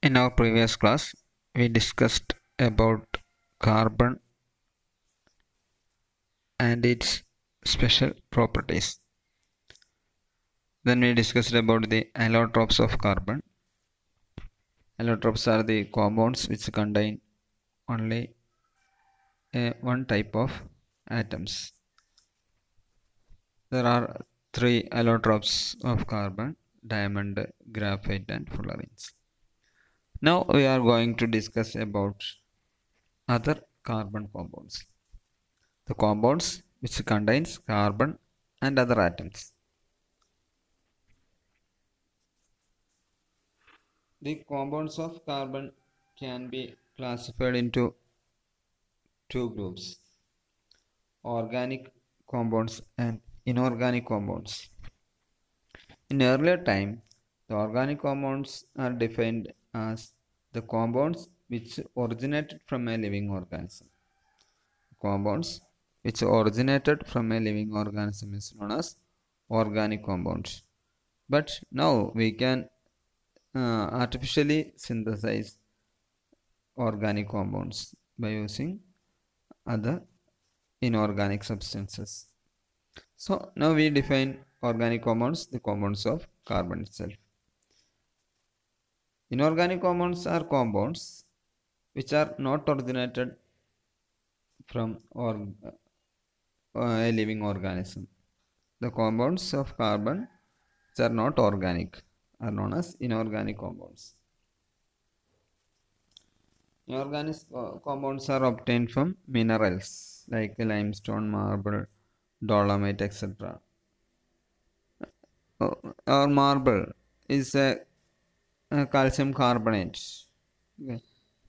In our previous class, we discussed about carbon and its special properties. Then we discussed about the allotropes of carbon. Allotropes are the compounds which contain only one type of atoms. There are three allotropes of carbon: diamond, graphite and fullerenes. Now we are going to discuss about other carbon compounds. The compounds which contains carbon and other atoms. The compounds of carbon can be classified into two groups: organic compounds and inorganic compounds. In earlier time, the organic compounds are defined as the compounds which originated from a living organism. Compounds which originated from a living organism is known as organic compounds. But now we can artificially synthesize organic compounds by using other inorganic substances. So now we define organic compounds, the compounds of carbon itself. Inorganic compounds are compounds which are not originated from a living organism. The compounds of carbon which are not organic are known as inorganic compounds. Inorganic compounds are obtained from minerals like limestone, marble, dolomite, etc. Our marble is a calcium carbonate. Okay.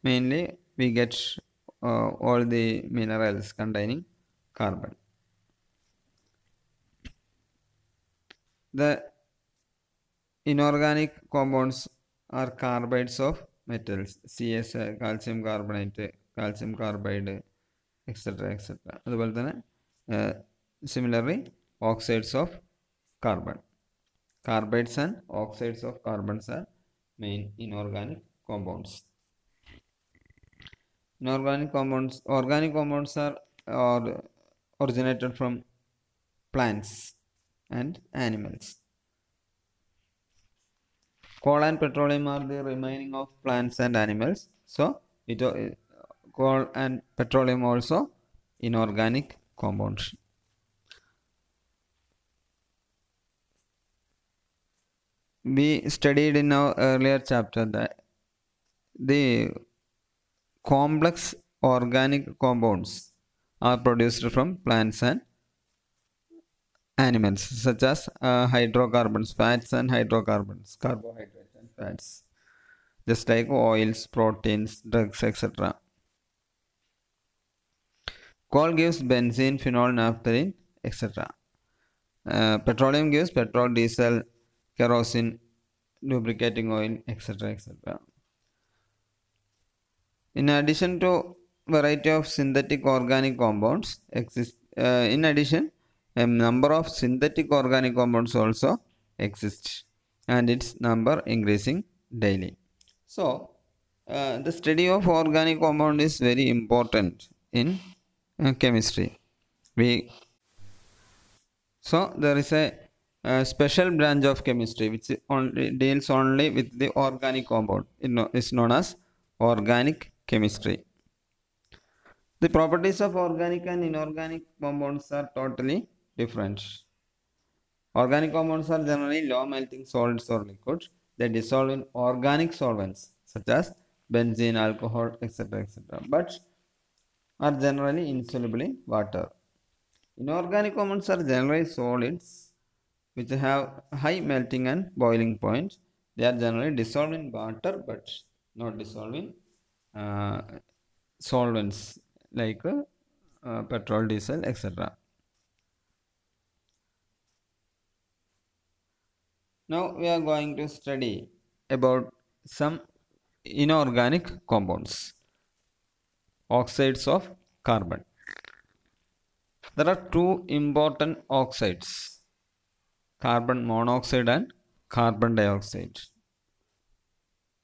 Mainly we get all the minerals containing carbon. The inorganic compounds are carbides of metals, CS, calcium carbonate, calcium carbide, etc. etc. Similarly, oxides of carbon. Carbides and oxides of carbons are main inorganic compounds. Organic compounds are originated from plants and animals. Coal and petroleum are the remaining of plants and animals. So, coal and petroleum also inorganic compounds. We studied in our earlier chapter that the complex organic compounds are produced from plants and animals, such as hydrocarbons, fats and hydrocarbons, carbohydrates and fats, just like oils, proteins, drugs, etc. Coal gives benzene, phenol, naphthalene, etc. Petroleum gives petrol, diesel, kerosene, lubricating oil, etc. etc. In addition to variety of synthetic organic compounds exist. In addition, a number of synthetic organic compounds also exist, and its number increasing daily. So, the study of organic compound is very important in chemistry. So there is a special branch of chemistry which deals only with the organic compound. It's known as organic chemistry. The properties of organic and inorganic compounds are totally different. Organic compounds are generally low melting solids or liquids. They dissolve in organic solvents such as benzene, alcohol, etc. etc. but are generally insoluble in water. Inorganic compounds are generally solids which have high melting and boiling point. They are generally dissolved in water but not dissolved in solvents like petrol, diesel, etc. Now we are going to study about some inorganic compounds, oxides of carbon. There are two important oxides: carbon monoxide and carbon dioxide.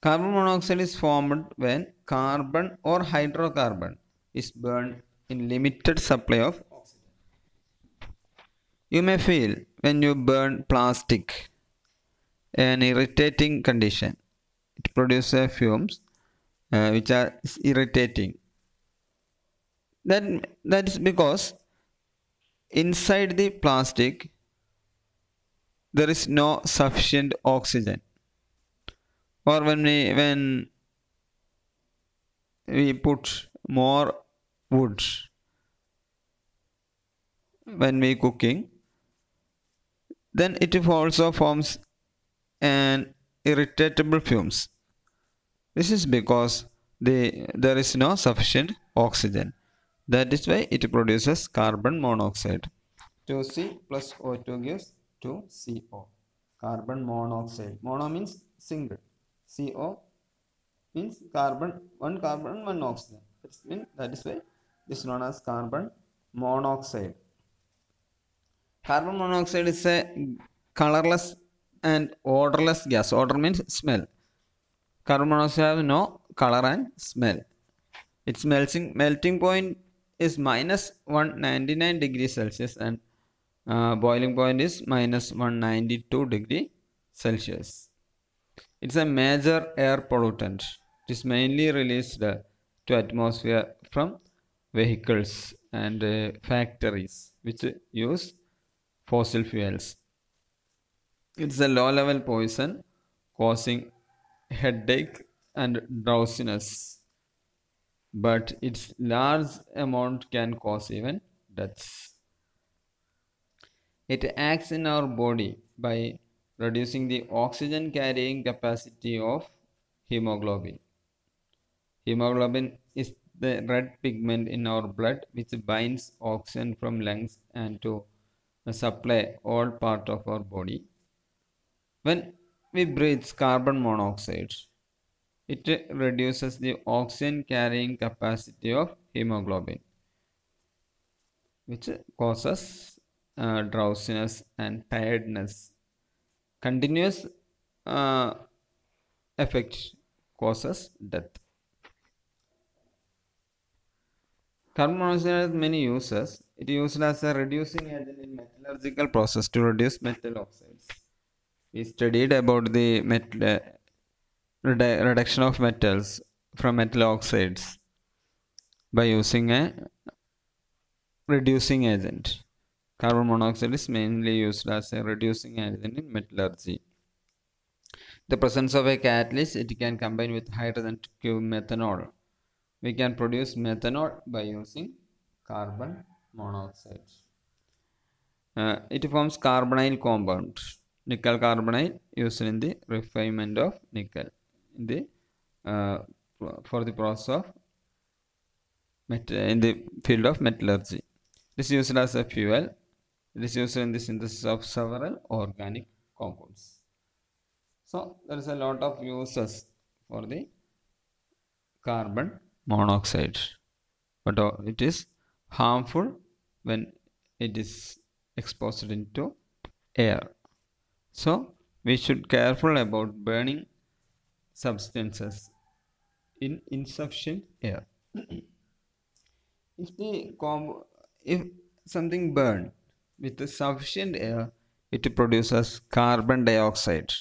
Carbon monoxide is formed when carbon or hydrocarbon is burned in limited supply of oxygen. You may feel when you burn plastic an irritating condition. It produces fumes which are irritating. That is because inside the plastic there is no sufficient oxygen. Or when we put more wood when we cooking, then it also forms an irritable fumes. This is because there is no sufficient oxygen. That is why it produces carbon monoxide. 2C plus O2 gives 2CO. Carbon monoxide. Mono means single. CO means carbon, one oxygen. That is why this is known as carbon monoxide. Carbon monoxide is a colorless and odorless gas. Odor means smell. Carbon monoxide has no color and smell. Its melting point is minus 199 degrees Celsius and boiling point is minus 192 degree Celsius. It's a major air pollutant. It is mainly released to atmosphere from vehicles and factories which use fossil fuels. It's a low-level poison causing headache and drowsiness, but its large amount can cause even deaths. It acts in our body by reducing the oxygen carrying capacity of hemoglobin. Hemoglobin is the red pigment in our blood which binds oxygen from lungs and to supply all part of our body. When we breathe carbon monoxide, it reduces the oxygen carrying capacity of hemoglobin, which causes drowsiness and tiredness. Continuous effect causes death. Carbon monoxide has many uses. It is used as a reducing agent in metallurgical process to reduce metal oxides. We studied about the reduction of metals from metal oxides by using a reducing agent. Carbon monoxide is mainly used as a reducing agent in metallurgy. The presence of a catalyst, it can combine with hydrogen to give methanol. We can produce methanol by using carbon monoxide. It forms carbonyl compound. Nickel carbonate used in the refinement of nickel in the for the process of in the field of metallurgy. This is used as a fuel. It is used in the synthesis of several organic compounds. So there is a lot of uses for the carbon monoxide, but it is harmful when it is exposed into air. So we should careful about burning substances in insufficient air. If something burned with sufficient air, it produces carbon dioxide.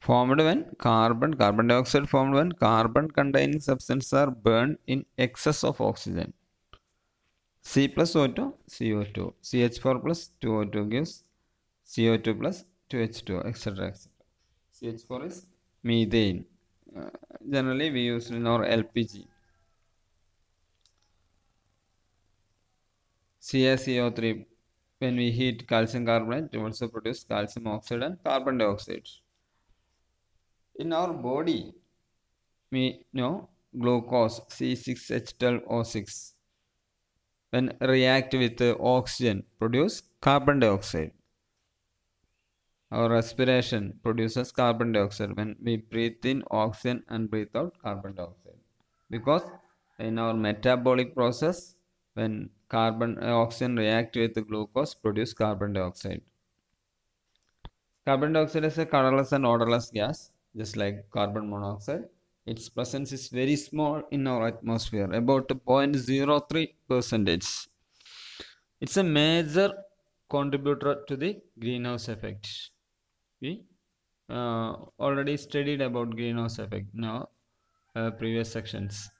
Formed when carbon dioxide formed when carbon containing substances are burned in excess of oxygen. C plus O2, CO2. CH4 plus 2O2 gives CO2 plus 2H2, etc. etc. CH4 is methane. Generally we use in our LPG. CaCO3, when we heat calcium carbonate, it also produces calcium oxide and carbon dioxide. In our body, we know glucose C6H12O6 when react with oxygen produce carbon dioxide. Our respiration produces carbon dioxide when we breathe in oxygen and breathe out carbon dioxide. Because in our metabolic process, when oxygen react with glucose produce carbon dioxide. Carbon dioxide is a colorless and odorless gas, just like carbon monoxide. Its presence is very small in our atmosphere, about 0.03 percentage. It's a major contributor to the greenhouse effect. We already studied about greenhouse effect in our previous sections.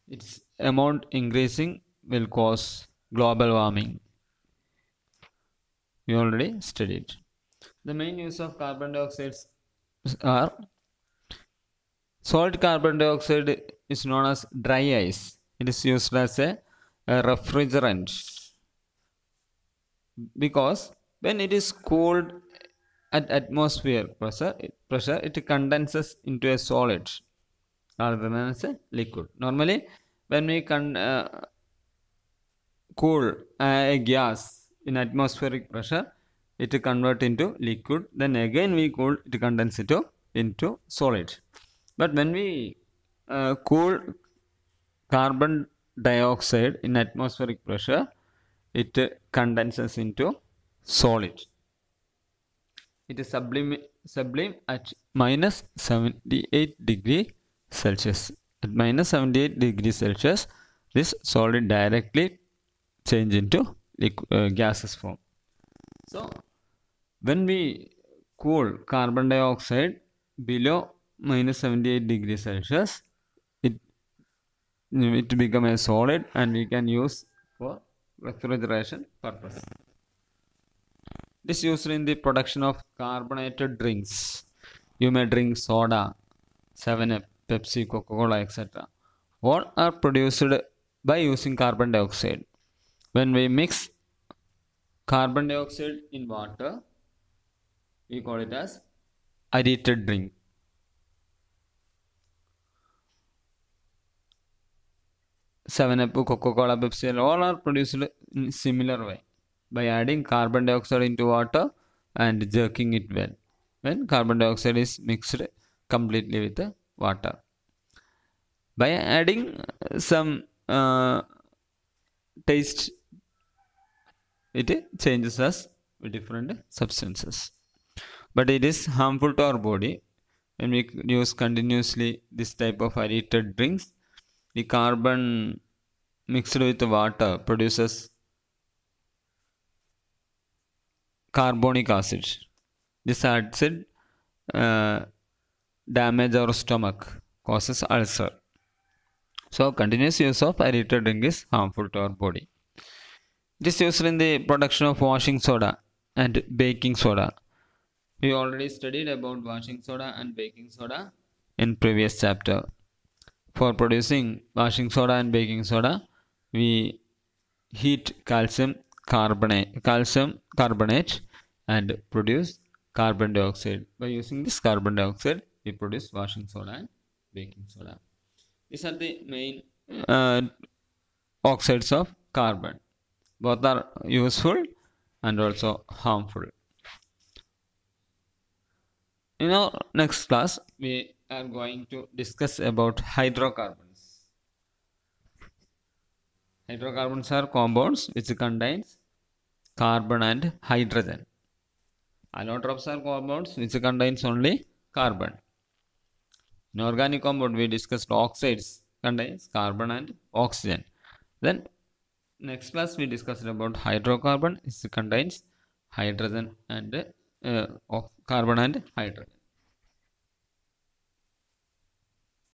Its amount increasing will cause global warming. We already studied. The main use of carbon dioxide are solid carbon dioxide is known as dry ice. It is used as a refrigerant because when it is cooled at atmosphere pressure, it condenses into a solid rather than as a liquid. Normally, when we cool a gas in atmospheric pressure, it convert into liquid. Then again we cool, it condenses into solid. But when we cool carbon dioxide in atmospheric pressure, it condenses into solid. It is sublime at minus 78 degree Celsius. At minus 78 degrees Celsius, this solid directly change into gaseous form. So, when we cool carbon dioxide below minus 78 degrees Celsius, it become a solid and we can use for refrigeration purpose. It is used in the production of carbonated drinks. You may drink soda, 7-Up, Pepsi, Coca-Cola, etc. All are produced by using carbon dioxide. When we mix carbon dioxide in water, we call it as aerated drink. Seven-Up, Coca-Cola, Pepsi, all are produced in similar way by adding carbon dioxide into water and jerking it well. When carbon dioxide is mixed completely with the water. By adding some taste, it changes us with different substances. But it is harmful to our body when we use continuously this type of aerated drinks. The carbon mixed with water produces carbonic acid. This acid damage our stomach, causes ulcer. So continuous use of aerated drink is harmful to our body. It is used in the production of washing soda and baking soda. We already studied about washing soda and baking soda in previous chapter. For producing washing soda and baking soda, we heat calcium carbonate and produce carbon dioxide. By using this carbon dioxide, we produce washing soda and baking soda. These are the main oxides of carbon. Both are useful and also harmful. In our next class, we are going to discuss about hydrocarbons. Hydrocarbons are compounds which contains carbon and hydrogen. Allotropes are compounds which contains only carbon. In organic compound, we discussed oxides contains carbon and oxygen. Then next class we discussed about hydrocarbon. It contains hydrogen and carbon and hydrogen.